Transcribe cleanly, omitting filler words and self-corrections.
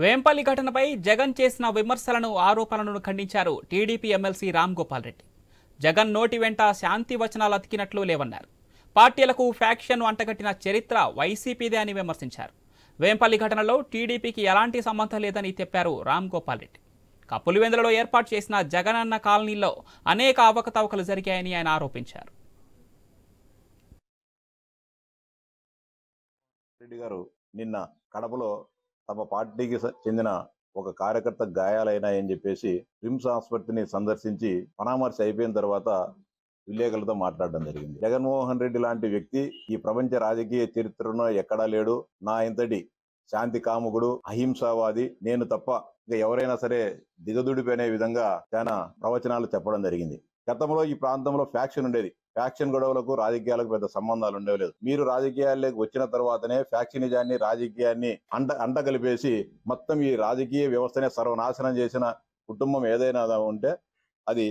వేంపల్లి ఘటనపై జగన్ చేసిన విమర్శలను ఆరోపణలను ఖండించారు టీడీపీ ఎమ్మెల్సీ రామ్ గోపాల్ రెడ్డి. జగన్ నోటి వెంట శాంతి వచనాలు అతికినట్లు లేవన్నారు. పార్టీలకు ఫ్యాక్షన్ అంటగట్టిన చరిత్ర వైసీపీదే అని విమర్శించారు. వేంపల్లి ఘటనలో టీడీపీకి ఎలాంటి సంబంధం లేదని చెప్పారు రామ్ గోపాల్ రెడ్డి. పులివెందులలో ఏర్పాటు చేసిన జగనన్న కాలనీలో అనేక అవకతవకలు జరిగాయని ఆయన ఆరోపించారు. రెడ్డి గారు నిన్న కడపలో తమ పార్టీకి చెందిన ఒక కార్యకర్త గాయాలైనాయని చెప్పేసి రిమ్స్ ఆసుపత్రిని సందర్శించి పరామర్శ అయిపోయిన తర్వాత విలేకరులతో మాట్లాడడం జరిగింది. జగన్మోహన్ రెడ్డి లాంటి వ్యక్తి ఈ ప్రపంచ రాజకీయ చరిత్రలో ఎక్కడా లేడు. నా ఇంతటి శాంతి కాముకుడు, అహింసావాది నేను తప్ప ఇంకా ఎవరైనా సరే దిగదుడిపోయిన విధంగా చాలా ప్రవచనాలు చెప్పడం జరిగింది. గతంలో ఈ ప్రాంతంలో ఫ్యాక్షన్ ఉండేది. ఫ్యాక్షన్ గొడవలకు రాజకీయాలకు పెద్ద సంబంధాలు ఉండేవి. మీరు రాజకీయాల్లోకి వచ్చిన తర్వాతనే ఫ్యాక్షనిజాన్ని రాజకీయాన్ని అంట కలిపేసి మొత్తం ఈ రాజకీయ వ్యవస్థనే సర్వనాశనం చేసిన కుటుంబం ఏదైనా ఉంటే అది